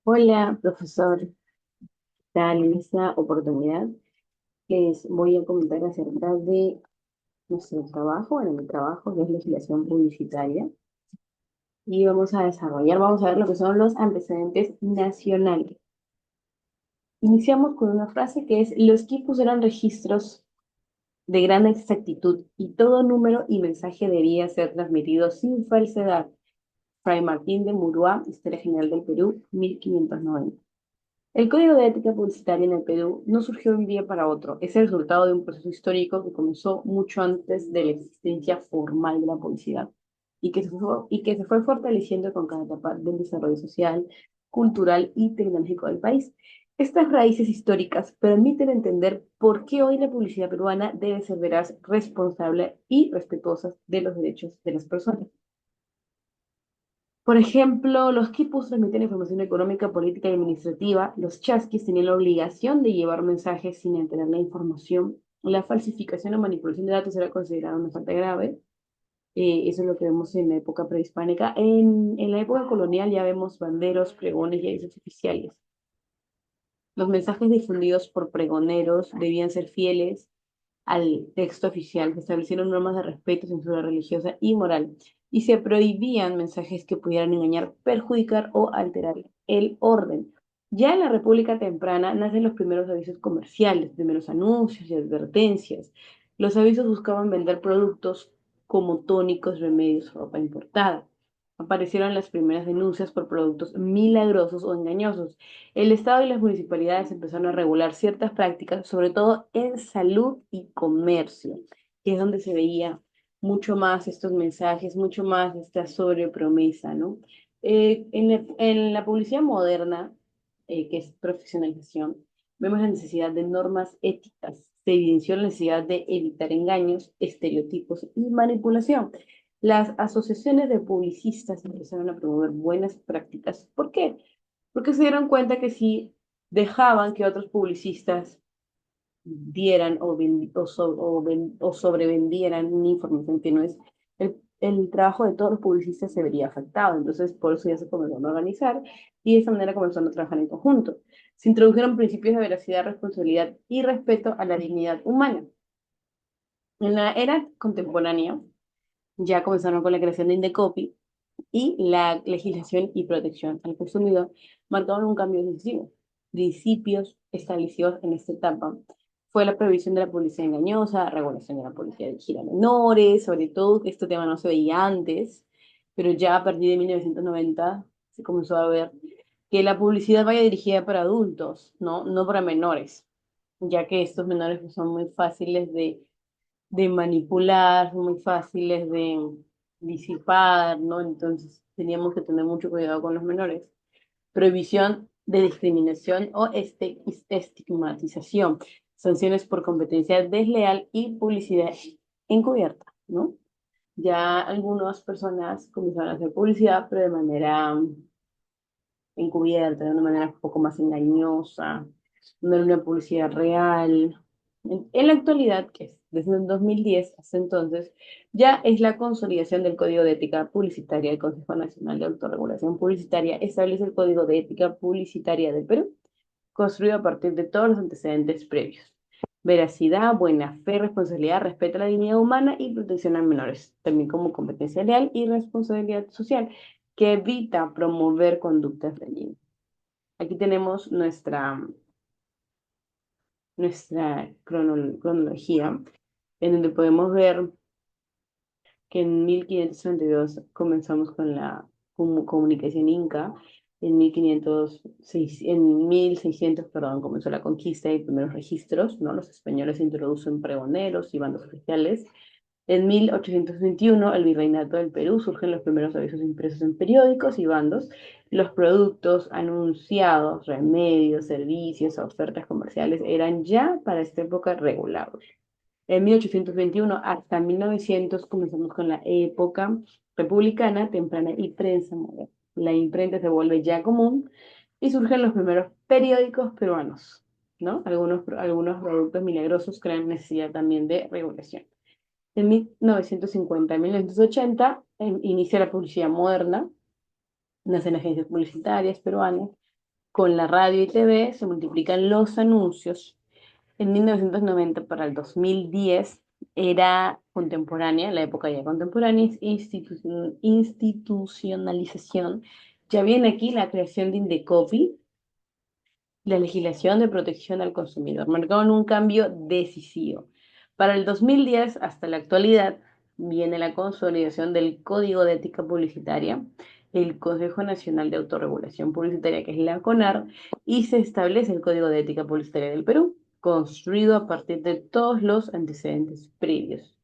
Hola, profesor. Tal, en esta oportunidad les voy a comentar acerca de nuestro trabajo, en mi trabajo, que es legislación publicitaria, y vamos a ver lo que son los antecedentes nacionales. Iniciamos con una frase que es: los quipus eran registros de gran exactitud y todo número y mensaje debía ser transmitido sin falsedad. Fray Martín de Murúa, Historia General del Perú, 1590. El Código de Ética Publicitaria en el Perú no surgió de un día para otro, es el resultado de un proceso histórico que comenzó mucho antes de la existencia formal de la publicidad y que se fue fortaleciendo con cada etapa del desarrollo social, cultural y tecnológico del país. Estas raíces históricas permiten entender por qué hoy la publicidad peruana debe ser veraz, responsable y respetuosa de los derechos de las personas. Por ejemplo, los quipus transmiten información económica, política y administrativa. Los chasquis tenían la obligación de llevar mensajes sin enterar la información. La falsificación o manipulación de datos era considerada una falta grave. Eso es lo que vemos en la época prehispánica. En la época colonial ya vemos banderos, pregones y avisos oficiales. Los mensajes difundidos por pregoneros debían ser fieles al texto oficial. Se establecieron normas de respeto, censura religiosa y moral, y se prohibían mensajes que pudieran engañar, perjudicar o alterar el orden. Ya en la República temprana nacen los primeros avisos comerciales, primeros anuncios y advertencias. Los avisos buscaban vender productos como tónicos, remedios, ropa importada. Aparecieron las primeras denuncias por productos milagrosos o engañosos. El Estado y las municipalidades empezaron a regular ciertas prácticas, sobre todo en salud y comercio, que es donde se veía mucho más estos mensajes, mucho más esta sobrepromesa, ¿no? En la publicidad moderna, que es profesionalización, vemos la necesidad de normas éticas. Se evidenció la necesidad de evitar engaños, estereotipos y manipulación. Las asociaciones de publicistas empezaron a promover buenas prácticas. ¿Por qué? Porque se dieron cuenta que si dejaban que otros publicistas dieran o sobrevendieran una información que no es, el trabajo de todos los publicistas se vería afectado. Entonces, por eso ya se comenzaron a organizar y de esa manera comenzaron a trabajar en conjunto. Se introdujeron principios de veracidad, responsabilidad y respeto a la dignidad humana. En la era contemporánea, ya comenzaron con la creación de Indecopi y la legislación y protección al consumidor marcaron un cambio decisivo. Principios establecidos en esta etapa fue la prohibición de la publicidad engañosa, regulación de la publicidad dirigida a menores, sobre todo que este tema no se veía antes, pero ya a partir de 1990 se comenzó a ver que la publicidad vaya dirigida para adultos, no para menores, ya que estos menores pues, son muy fáciles de manipular, son muy fáciles de disipar, ¿no? Entonces teníamos que tener mucho cuidado con los menores. Prohibición de discriminación o estigmatización, sanciones por competencia desleal y publicidad encubierta, ¿no? Ya algunas personas comenzaron a hacer publicidad, pero de manera encubierta, de una manera un poco más engañosa, no era una publicidad real. En la actualidad, que es desde el 2010 hasta entonces, ya es la consolidación del Código de Ética Publicitaria. El Consejo Nacional de Autorregulación Publicitaria establece el Código de Ética Publicitaria del Perú, construido a partir de todos los antecedentes previos. Veracidad, buena fe, responsabilidad, respeto a la dignidad humana y protección a menores, también como competencia leal y responsabilidad social, que evita promover conductas dañinas. Aquí tenemos nuestra cronología, en donde podemos ver que en 1532 comenzamos con la comunicación inca, en 1600, perdón, comenzó la conquista y primeros registros, ¿no? Los españoles introducen pregoneros y bandos oficiales. En 1821, el Virreinato del Perú, surgen los primeros avisos impresos en periódicos y bandos. Los productos anunciados, remedios, servicios, ofertas comerciales, eran ya para esta época regulados. En 1821 hasta 1900 comenzamos con la época republicana, temprana y prensa moderna. La imprenta se vuelve ya común y surgen los primeros periódicos peruanos, ¿no? Algunos productos milagrosos crean necesidad también de regulación. En 1950 y 1980 inicia la publicidad moderna, nacen agencias publicitarias peruanas, Con la radio y TV se multiplican los anuncios. En 1990 para el 2010 era contemporánea, la época ya contemporánea, es institucionalización. Ya viene aquí la creación de Indecopi, la legislación de protección al consumidor. Marcaron un cambio decisivo. Para el 2010 hasta la actualidad viene la consolidación del Código de Ética Publicitaria, el Consejo Nacional de Autorregulación Publicitaria, que es la CONAR, y se establece el Código de Ética Publicitaria del Perú, construido a partir de todos los antecedentes previos.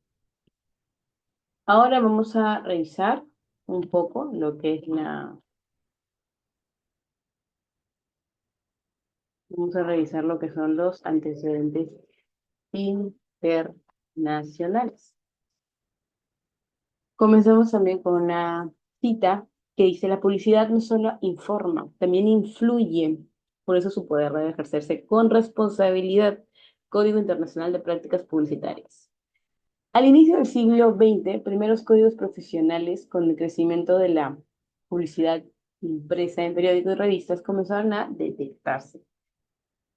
Ahora vamos a revisar un poco lo que es vamos a revisar lo que son los antecedentes internacionales. Comenzamos también con una cita que dice: la publicidad no solo informa, también influye. Por eso su poder debe ejercerse con responsabilidad. Código Internacional de Prácticas Publicitarias. Al inicio del siglo XX, primeros códigos profesionales con el crecimiento de la publicidad impresa en periódicos y revistas comenzaron a detectarse.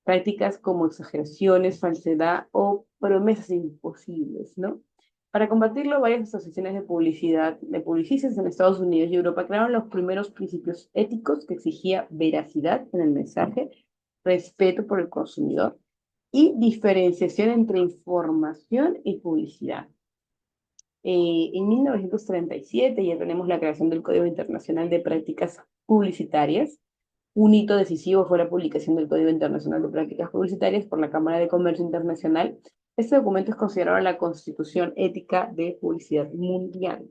Prácticas como exageraciones, falsedad o promesas imposibles, ¿no? Para combatirlo, varias asociaciones de publicidad, de publicistas en Estados Unidos y Europa crearon los primeros principios éticos que exigía veracidad en el mensaje, respeto por el consumidor y diferenciación entre información y publicidad. En 1937 ya tenemos la creación del Código Internacional de Prácticas Publicitarias. Un hito decisivo fue la publicación del Código Internacional de Prácticas Publicitarias por la Cámara de Comercio Internacional. Este documento es considerado la Constitución Ética de Publicidad Mundial.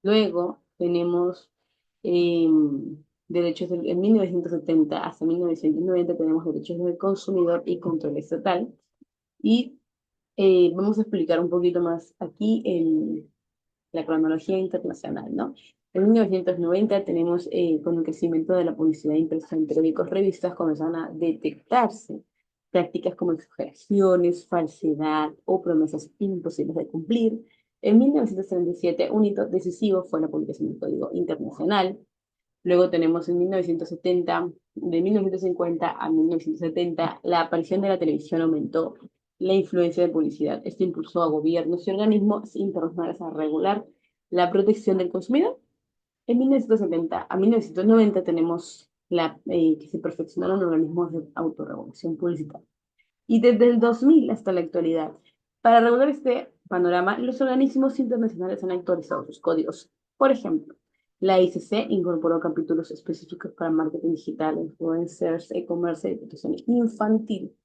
Luego tenemos derechos en 1970 hasta 1990 tenemos derechos del consumidor y control estatal. Y vamos a explicar un poquito más aquí la cronología internacional, ¿no? En 1990 tenemos, con el crecimiento de la publicidad impresa en periódicos, revistas, comenzaron a detectarse prácticas como exageraciones, falsedad o promesas imposibles de cumplir. En 1937, un hito decisivo fue la publicación del Código Internacional. Luego tenemos en 1970, de 1950 a 1970, la aparición de la televisión aumentó la influencia de publicidad. Esto impulsó a gobiernos y organismos internacionales a regular la protección del consumidor. En 1970 a 1990 tenemos que se perfeccionaron organismos de autorregulación publicitaria. Y desde el 2000 hasta la actualidad, para regular este panorama, los organismos internacionales han actualizado sus códigos. Por ejemplo, la ICC incorporó capítulos específicos para marketing digital, influencers, e-commerce y protección infantil.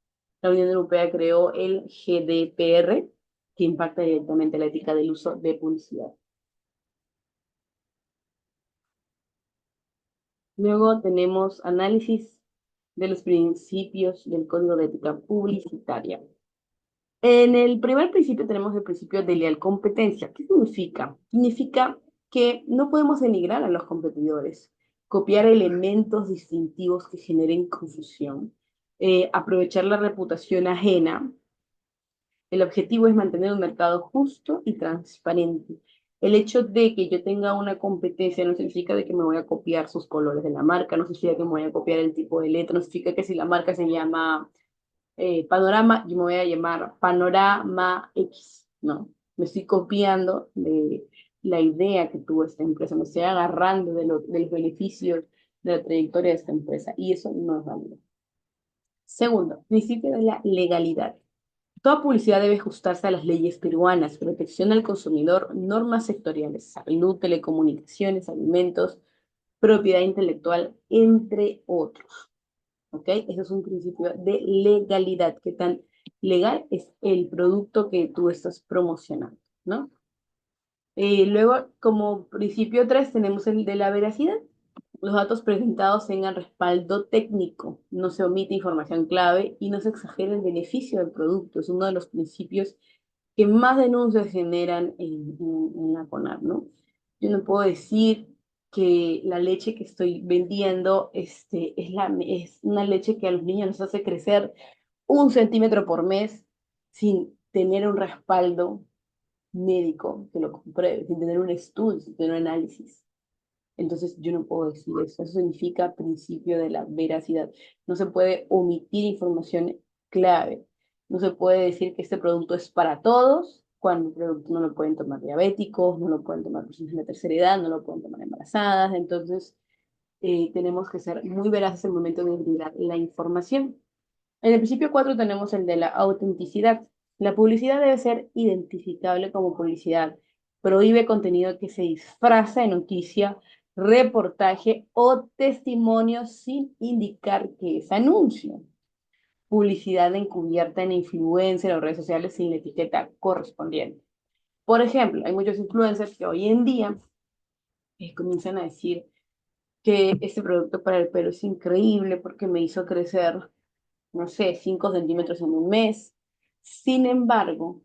La Unión Europea creó el GDPR, que impacta directamente la ética del uso de publicidad. Luego tenemos análisis de los principios del Código de Ética Publicitaria. En el primer principio tenemos el principio de leal competencia. ¿Qué significa? Significa que no podemos denigrar a los competidores, copiar elementos distintivos que generen confusión, aprovechar la reputación ajena. El objetivo es mantener un mercado justo y transparente. El hecho de que yo tenga una competencia no significa de que me voy a copiar sus colores de la marca, no significa que me voy a copiar el tipo de letra, no significa que si la marca se llama Panorama, yo me voy a llamar Panorama X, ¿no? Me estoy copiando de la idea que tuvo esta empresa, me estoy agarrando de los beneficios de la trayectoria de esta empresa y eso no es válido. Segundo, principio de la legalidad. Toda publicidad debe ajustarse a las leyes peruanas, protección al consumidor, normas sectoriales, salud, telecomunicaciones, alimentos, propiedad intelectual, entre otros. ¿Ok? Ese es un principio de legalidad. ¿Qué tan legal es el producto que tú estás promocionando? ¿No? Luego, como principio 3 tenemos el de la veracidad. Los datos presentados tengan respaldo técnico, no se omite información clave y no se exagera el beneficio del producto. Es uno de los principios que más denuncias generan en la CONAR, ¿no? Yo no puedo decir que la leche que estoy vendiendo es una leche que a los niños les hace crecer 1 centímetro por mes sin tener un respaldo médico que lo compruebe, sin tener un estudio, sin tener un análisis. Entonces yo no puedo decir eso. Eso significa principio de la veracidad. No se puede omitir información clave. No se puede decir que este producto es para todos, cuando el producto no lo pueden tomar diabéticos, no lo pueden tomar personas de la tercera edad, no lo pueden tomar embarazadas. Entonces tenemos que ser muy veraces en el momento de brindar la información. En el principio 4 tenemos el de la autenticidad. La publicidad debe ser identificable como publicidad. Prohíbe contenido que se disfraza de noticia, reportaje o testimonio sin indicar que es anuncio. Publicidad encubierta en influencer o redes sociales sin la etiqueta correspondiente. Por ejemplo, hay muchos influencers que hoy en día comienzan a decir que este producto para el pelo es increíble porque me hizo crecer, no sé, 5 centímetros en un mes. Sin embargo,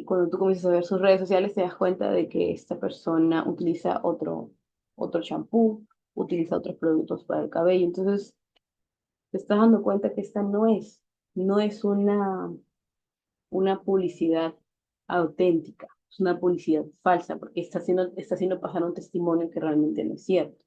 cuando tú comienzas a ver sus redes sociales, te das cuenta de que esta persona utiliza otro champú, utiliza otros productos para el cabello. Entonces, te estás dando cuenta que esta no es una publicidad auténtica, es una publicidad falsa, porque está haciendo pasar un testimonio que realmente no es cierto.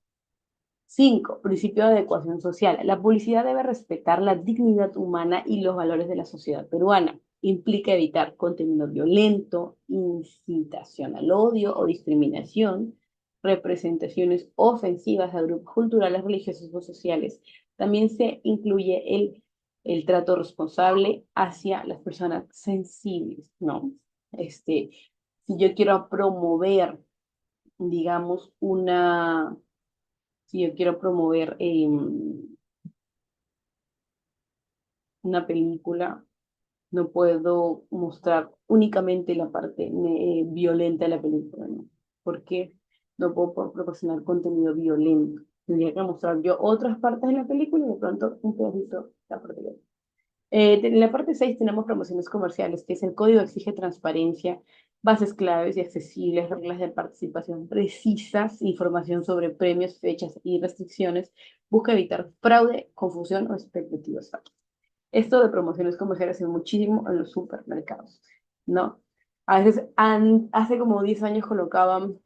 5. Principio de adecuación social. La publicidad debe respetar la dignidad humana y los valores de la sociedad peruana. Implica evitar contenido violento, incitación al odio o discriminación, representaciones ofensivas a grupos culturales, religiosos o sociales. También se incluye el trato responsable hacia las personas sensibles, ¿no? Si yo quiero promover, digamos, si yo quiero promover una película, no puedo mostrar únicamente la parte violenta de la película, ¿no? Porque no puedo proporcionar contenido violento. Tendría que mostrar yo otras partes de la película y de pronto un pedacito de la parte violenta. En la parte 6 tenemos promociones comerciales, que es el código exige transparencia, bases claves y accesibles, reglas de participación precisas, información sobre premios, fechas y restricciones. Busca evitar fraude, confusión o expectativas falsas. Esto de promociones comerciales es muchísimo en los supermercados, ¿no? A veces, hace como 10 años colocaban,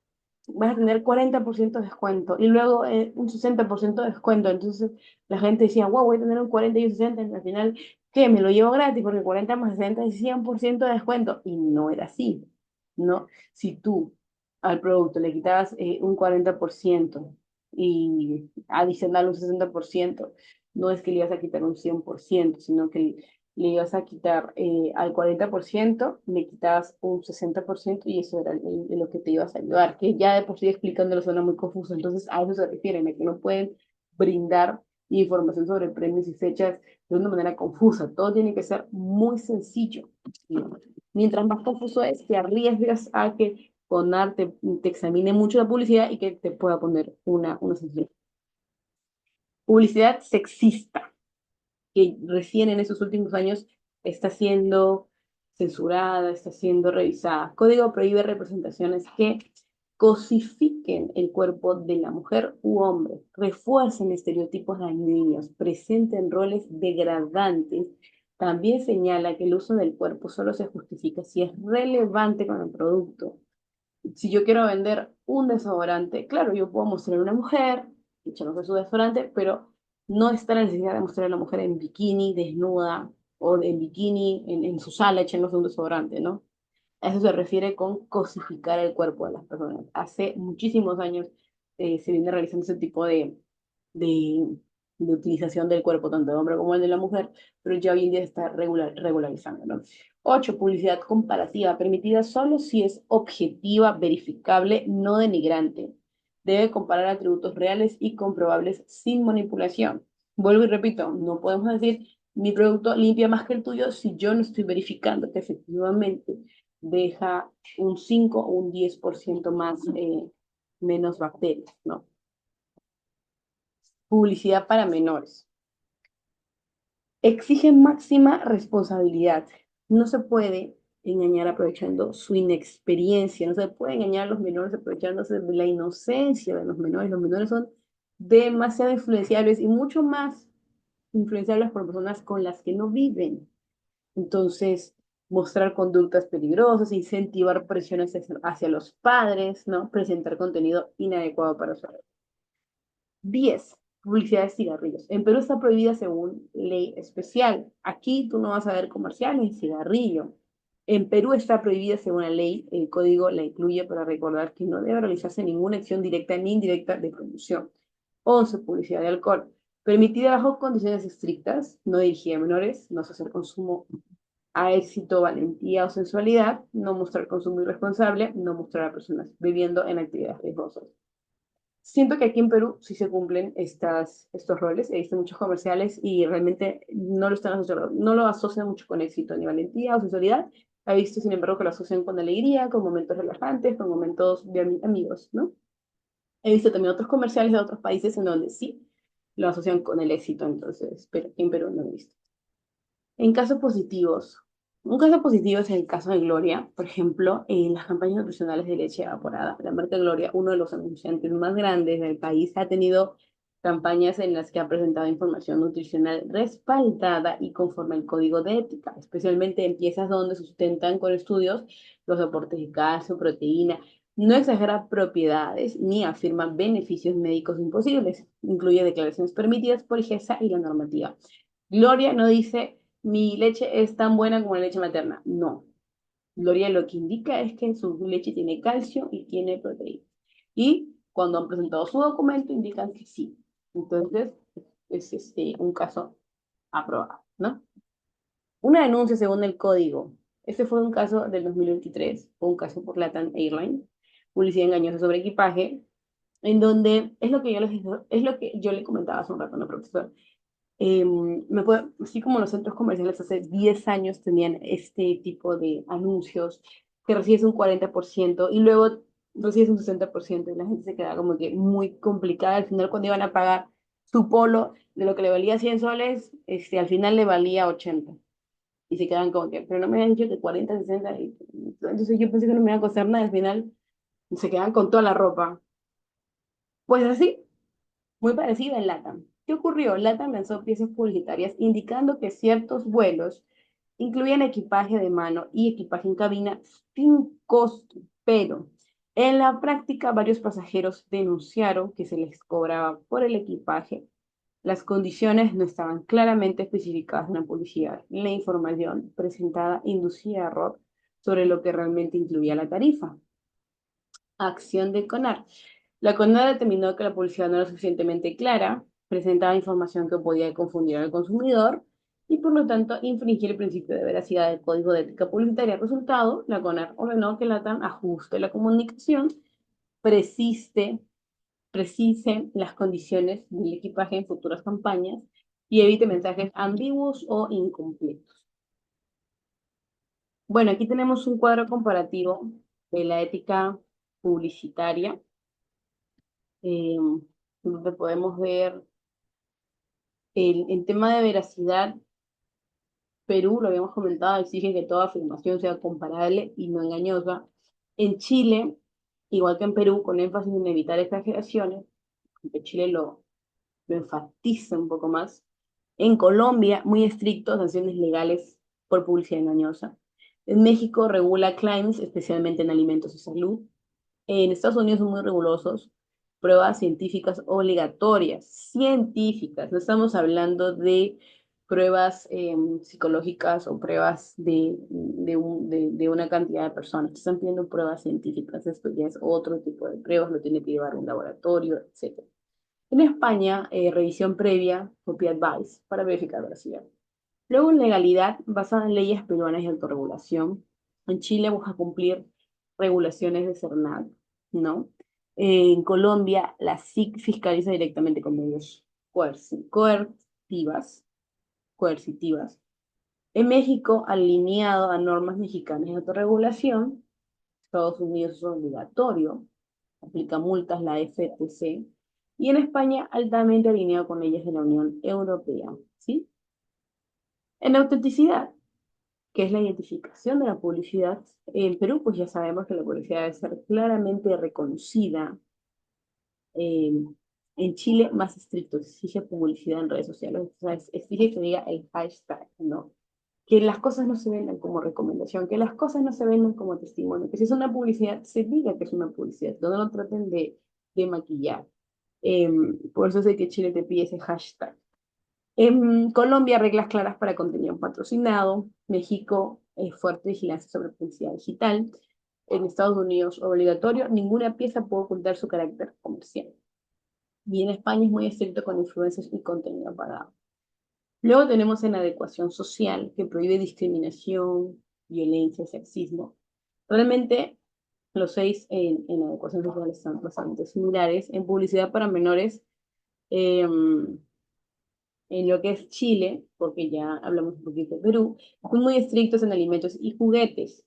vas a tener 40% de descuento y luego un 60% de descuento. Entonces la gente decía, wow, voy a tener un 40 y un 60, y al final, ¿qué? Me lo llevo gratis porque 40 más 60 es 100% de descuento. Y no era así, ¿no? Si tú al producto le quitabas un 40% y adicional un 60%, no es que le ibas a quitar un 100%, sino que le ibas a quitar al 40%, le quitabas un 60% y eso era lo que te ibas a ayudar, que ya de por sí explicándolo suena muy confuso. Entonces a eso se refieren, a que no pueden brindar información sobre premios y fechas de una manera confusa. Todo tiene que ser muy sencillo, ¿no? Mientras más confuso es, te arriesgas a que te examine mucho la publicidad y que te pueda poner una sanción. Publicidad sexista, que recién en estos últimos años está siendo censurada, está siendo revisada. Código prohíbe representaciones que cosifiquen el cuerpo de la mujer u hombre, refuercen estereotipos dañinos, presenten roles degradantes. También señala que el uso del cuerpo solo se justifica si es relevante con el producto. Si yo quiero vender un desodorante, claro, yo puedo mostrar a una mujer echándose su desodorante, pero no está la necesidad de mostrar a la mujer en bikini, desnuda, o en bikini, en su sala echándose un desodorante, ¿no? A eso se refiere con cosificar el cuerpo de las personas. Hace muchísimos años se viene realizando ese tipo de, de utilización del cuerpo, tanto del hombre como el de la mujer, pero ya hoy en día está regularizando, ¿no? 8. Publicidad comparativa, permitida solo si es objetiva, verificable, no denigrante. Debe comparar atributos reales y comprobables sin manipulación. Vuelvo y repito, no podemos decir mi producto limpia más que el tuyo si yo no estoy verificando que efectivamente deja un 5 o un 10% más, menos bacterias, ¿no? Publicidad para menores. Exige máxima responsabilidad. No se puede engañar aprovechando su inexperiencia, no se puede engañar a los menores aprovechándose de la inocencia de los menores. Los menores son demasiado influenciables y mucho más influenciables por personas con las que no viven. Entonces, mostrar conductas peligrosas, incentivar presiones hacia los padres, ¿no? Presentar contenido inadecuado para su edad. 10. Publicidad de cigarrillos. En Perú está prohibida según ley especial. Aquí tú no vas a ver comerciales de cigarrillo. En Perú está prohibida según la ley, el código la incluye para recordar que no debe realizarse ninguna acción directa ni indirecta de promoción. 11. Publicidad de alcohol. Permitida bajo condiciones estrictas, no dirigida a menores, no hacer consumo a éxito, valentía o sensualidad, no mostrar consumo irresponsable, no mostrar a personas bebiendo en actividades riesgosas. Siento que aquí en Perú sí se cumplen estos roles. He visto muchos comerciales y realmente no lo están asociando, no lo asocian mucho con éxito ni valentía o sensualidad. He visto, sin embargo, que lo asocian con alegría, con momentos relajantes, con momentos de amigos, ¿no? He visto también otros comerciales de otros países en donde sí lo asocian con el éxito, entonces, pero aquí en Perú no he visto. En casos positivos, un caso positivo es el caso de Gloria, por ejemplo, en las campañas nutricionales de leche evaporada. La marca Gloria, uno de los anunciantes más grandes del país, ha tenido campañas en las que ha presentado información nutricional respaldada y conforme al código de ética, especialmente en piezas donde sustentan con estudios los aportes de calcio, proteína, no exagera propiedades ni afirma beneficios médicos imposibles. Incluye declaraciones permitidas por IGESA y la normativa. Gloria no dice mi leche es tan buena como la leche materna. No. Gloria lo que indica es que su leche tiene calcio y tiene proteína. Y cuando han presentado su documento indican que sí. Entonces, es un caso aprobado, ¿no? Una denuncia según el código. Este fue un caso del 2023, fue un caso por LATAM Airlines, publicidad engañosa sobre equipaje, en donde es lo que yo le comentaba hace un rato, ¿no, profesor? Así como los centros comerciales hace 10 años tenían este tipo de anuncios, que recibes un 40% y luego recibes un 60% y la gente se queda como que muy complicada. Al final, cuando iban a pagar su polo de lo que le valía 100 soles, al final le valía 80. Y se quedan como que, pero no me habían dicho que 40, 60. Entonces yo pensé que no me iba a costar nada. Al final se quedan con toda la ropa. Pues así, muy parecida en LATAM. ¿Qué ocurrió? LATAM lanzó piezas publicitarias indicando que ciertos vuelos incluían equipaje de mano y equipaje en cabina sin costo, pero en la práctica varios pasajeros denunciaron que se les cobraba por el equipaje. Las condiciones no estaban claramente especificadas en la publicidad. La información presentada inducía error sobre lo que realmente incluía la tarifa. Acción de CONAR. La CONAR determinó que la publicidad no era suficientemente clara, presentaba información que podía confundir al consumidor y por lo tanto infringir el principio de veracidad del Código de Ética Publicitaria. Resultado, la CONAR ordenó que la TAM ajuste la comunicación, precise, precise las condiciones del equipaje en futuras campañas y evite mensajes ambiguos o incompletos. Bueno, aquí tenemos un cuadro comparativo de la ética publicitaria, eh, donde podemos ver el tema de veracidad. Perú, lo habíamos comentado, exige que toda afirmación sea comparable y no engañosa. En Chile, igual que en Perú, con énfasis en evitar exageraciones, aunque Chile lo enfatiza un poco más. En Colombia, muy estrictos, sanciones legales por publicidad engañosa. En México regula claims, especialmente en alimentos y salud. En Estados Unidos son muy rigurosos, pruebas científicas obligatorias, científicas, no estamos hablando de pruebas psicológicas o pruebas de una cantidad de personas, están pidiendo pruebas científicas, esto ya es otro tipo de pruebas, lo tiene que llevar un laboratorio, etc. En España, revisión previa, copy advice, para verificar veracidad. Luego, en legalidad, basada en leyes peruanas y autorregulación. En Chile busca cumplir regulaciones de CERNAC, ¿no? En Colombia, la SIC fiscaliza directamente con medios coercitivas, coercitivas. En México, alineado a normas mexicanas de autorregulación. Estados Unidos es obligatorio, aplica multas la FTC. Y en España, altamente alineado con leyes de la Unión Europea, ¿sí? En autenticidad, que es la identificación de la publicidad. En Perú, pues ya sabemos que la publicidad debe ser claramente reconocida. Eh, en Chile, más estricto, exige publicidad en redes sociales, o sea, exige que diga el hashtag, ¿no? que las cosas no se vendan como recomendación, que las cosas no se vendan como testimonio, que si es una publicidad, se diga que es una publicidad, no lo traten de maquillar. Por eso sé que Chile te pide ese hashtag. En Colombia, reglas claras para contenido patrocinado. México, fuerte vigilancia sobre publicidad digital. En Estados Unidos, obligatorio, ninguna pieza puede ocultar su carácter comercial. Y en España es muy estricto con influencers y contenido pagado. Luego tenemos en adecuación social, que prohíbe discriminación, violencia, sexismo. Realmente los seis en adecuación social están bastante similares. En publicidad para menores, eh, en lo que es Chile, porque ya hablamos un poquito de Perú, son muy estrictos en alimentos y juguetes.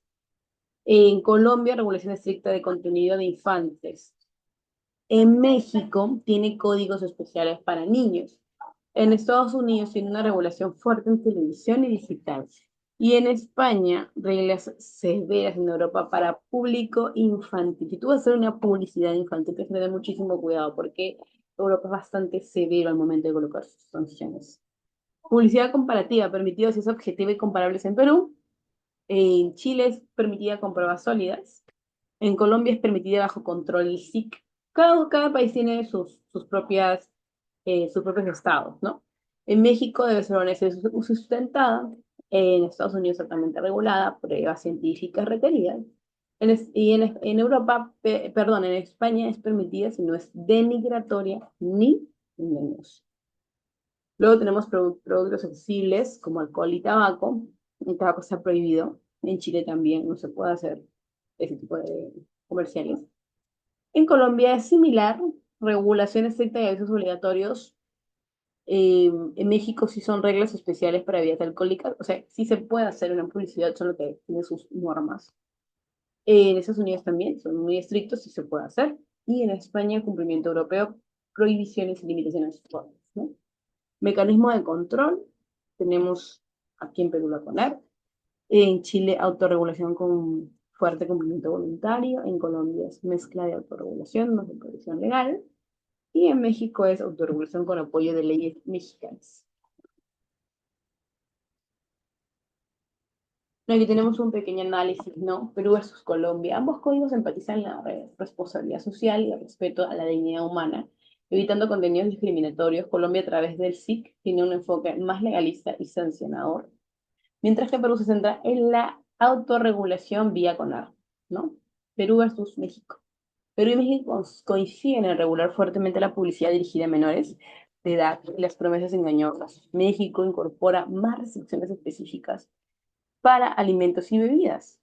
En Colombia, regulación estricta de contenido de infantes. En México, tiene códigos especiales para niños. En Estados Unidos tiene una regulación fuerte en televisión y digital. Y en España, reglas severas en Europa para público infantil. Si tú vas a hacer una publicidad infantil, tienes que tener muchísimo cuidado porque Europa es bastante severo al momento de colocar sus sanciones. Publicidad comparativa, permitido si es objetiva y comparables en Perú. En Chile es permitida con pruebas sólidas. En Colombia es permitida bajo control del SIC. Cada país tiene sus propios estados, ¿no? En México debe ser honesta y sustentada. En Estados Unidos totalmente regulada, pruebas científicas requeridas. En Europa, perdón, en España es permitida si no es denigratoria ni engañosa. Luego tenemos productos accesibles como alcohol y tabaco. El tabaco está prohibido. En Chile también no se puede hacer ese tipo de comerciales. En Colombia es similar, regulación estricta y avisos obligatorios. En México sí son reglas especiales para bebidas alcohólicas. O sea, sí se puede hacer una publicidad, solo que tiene sus normas. En Estados Unidos también son muy estrictos, sí se puede hacer. Y en España, cumplimiento europeo, prohibiciones y limitaciones fuertes, ¿no? Mecanismo de control, tenemos aquí en Perú la CONAR, en Chile autorregulación con fuerte cumplimiento voluntario, en Colombia es mezcla de autorregulación más supervisión legal, y en México es autorregulación con apoyo de leyes mexicanas. Aquí tenemos un pequeño análisis, ¿no? Perú versus Colombia. Ambos códigos enfatizan la responsabilidad social y el respeto a la dignidad humana, evitando contenidos discriminatorios. Colombia, a través del SIC, tiene un enfoque más legalista y sancionador, mientras que Perú se centra en la autorregulación vía CONAR, ¿no? Perú versus México. Perú y México coinciden en regular fuertemente la publicidad dirigida a menores de edad y las promesas engañosas. México incorpora más restricciones específicas para alimentos y bebidas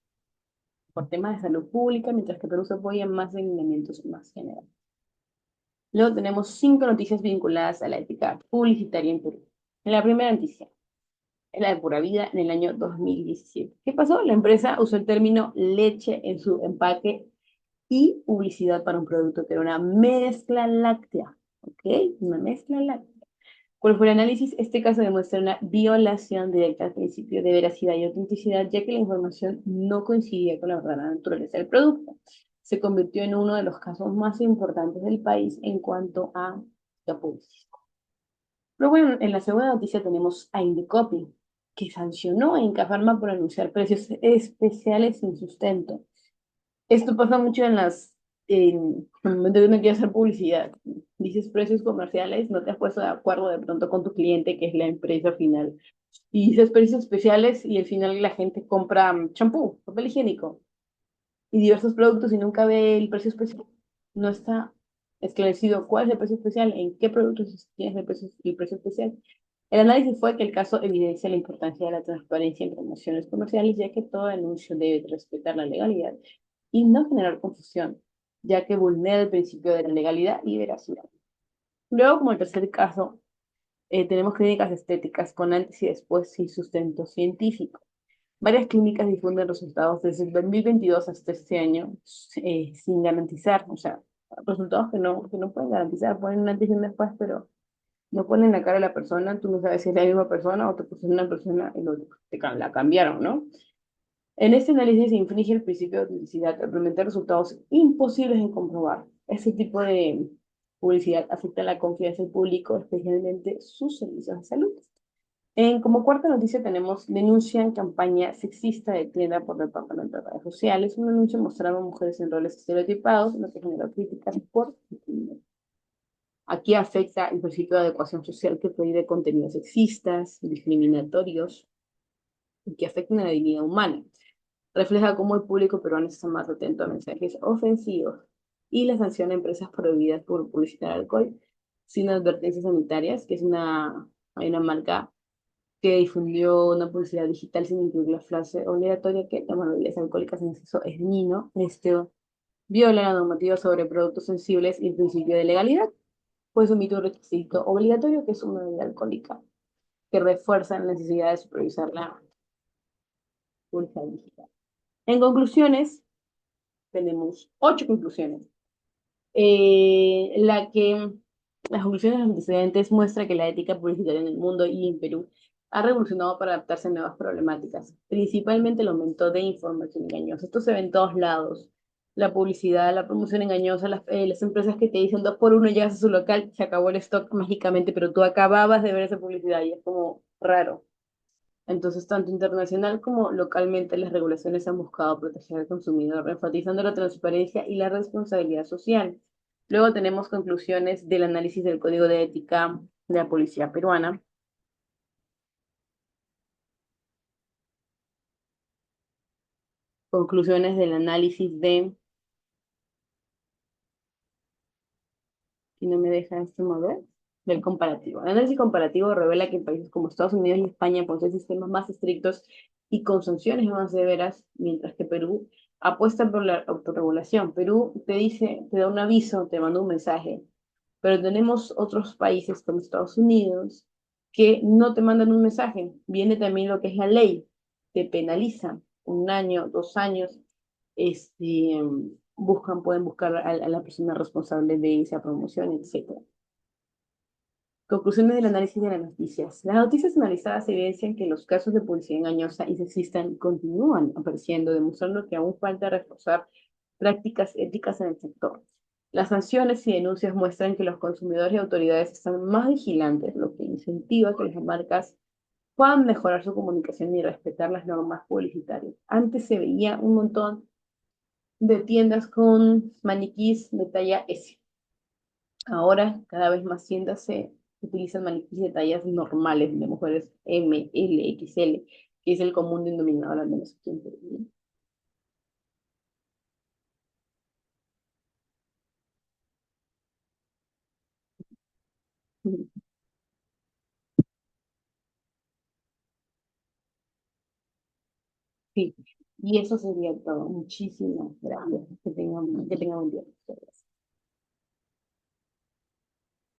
por temas de salud pública, mientras que Perú se apoya más en elementos más generales. Luego tenemos 5 noticias vinculadas a la ética publicitaria en Perú. En la primera noticia, en la de Pura Vida, en el año 2017. ¿Qué pasó? La empresa usó el término leche en su empaque y publicidad para un producto que era una mezcla láctea. ¿Ok? Una mezcla láctea. ¿Cuál fue el análisis? Este caso demuestra una violación directa al principio de veracidad y autenticidad, ya que la información no coincidía con la verdadera naturaleza del producto. Se convirtió en uno de los casos más importantes del país en cuanto a la publicidad. Luego, en la segunda noticia tenemos a Indicopy, que sancionó a Incafarma por anunciar precios especiales sin sustento. Esto pasa mucho en el momento que uno quiere hacer publicidad. Dices precios comerciales, no te has puesto de acuerdo de pronto con tu cliente, que es la empresa final. Y dices precios especiales y al final la gente compra champú, papel higiénico y diversos productos y nunca ve el precio especial. No está esclarecido cuál es el precio especial, en qué productos tienes el precio especial. El análisis fue que el caso evidencia la importancia de la transparencia en promociones comerciales, ya que todo anuncio debe respetar la legalidad y no generar confusión, ya que vulnera el principio de la legalidad y veracidad. Luego, como el tercer caso, tenemos clínicas estéticas con antes y después sin sustento científico. Varias clínicas difunden resultados desde el 2022 hasta este año sin garantizar, o sea, resultados que no pueden garantizar, ponen un antes y un después, pero no ponen la cara a la persona, tú no sabes si es la misma persona o te pusieron una persona y la cambiaron, ¿no? En este análisis se infringe el principio de autenticidad al presentar resultados imposibles de comprobar. Ese tipo de publicidad afecta la confianza del público, especialmente sus servicios de salud. Como cuarta noticia tenemos denuncian campaña sexista detenida por el Departamento de Redes Sociales. Un anuncio mostraba a mujeres en roles estereotipados, lo que generó críticas por discriminación. Aquí afecta el principio de adecuación social que prohíbe contenidos sexistas, discriminatorios y que afectan a la dignidad humana. Refleja cómo el público peruano está más atento a mensajes ofensivos y la sanciona a empresas prohibidas por publicitar alcohol sin advertencias sanitarias, que hay una marca que difundió una publicidad digital sin incluir la frase obligatoria que tomar bebidas alcohólicas en exceso es dañino. Viola la normativa sobre productos sensibles y el principio de legalidad, pues omite un requisito obligatorio que es una bebida alcohólica, que refuerza la necesidad de supervisar la publicidad digital. En conclusiones, tenemos 8 conclusiones. La que las conclusiones de los antecedentes muestra que la ética publicitaria en el mundo y en Perú ha revolucionado para adaptarse a nuevas problemáticas, principalmente el aumento de información engañosa. Esto se ve en todos lados. La publicidad, la promoción engañosa, las empresas que te dicen 2 por 1, llegas a su local, se acabó el stock mágicamente, pero tú acababas de ver esa publicidad y es como raro. Entonces, tanto internacional como localmente, las regulaciones han buscado proteger al consumidor, enfatizando la transparencia y la responsabilidad social. Luego tenemos conclusiones del análisis del Código de Ética de la Policía Peruana, conclusiones del análisis de, si no me deja este mover, del comparativo. El análisis comparativo revela que en países como Estados Unidos y España poseen sistemas más estrictos y con sanciones más severas, mientras que Perú apuesta por la autorregulación. Perú te dice, te da un aviso, te manda un mensaje, pero tenemos otros países como Estados Unidos que no te mandan un mensaje. Viene también lo que es la ley, te penalizan 1 año, 2 años, este, pueden buscar a la persona responsable de esa promoción, etcétera. Conclusiones del análisis de las noticias. Las noticias analizadas evidencian que los casos de publicidad engañosa y sexista continúan apareciendo, demostrando que aún falta reforzar prácticas éticas en el sector. Las sanciones y denuncias muestran que los consumidores y autoridades están más vigilantes, lo que incentiva que las marcas puedan mejorar su comunicación y respetar las normas publicitarias. Antes se veía un montón de tiendas con maniquís de talla S. Ahora, cada vez más tiendas se utilizan maniquíes de tallas normales de mujeres M, L, XL, que es el común denominador al menos aquí en Perú. ¿No? Sí, y eso sería todo. Muchísimas gracias. Que tengan buen día.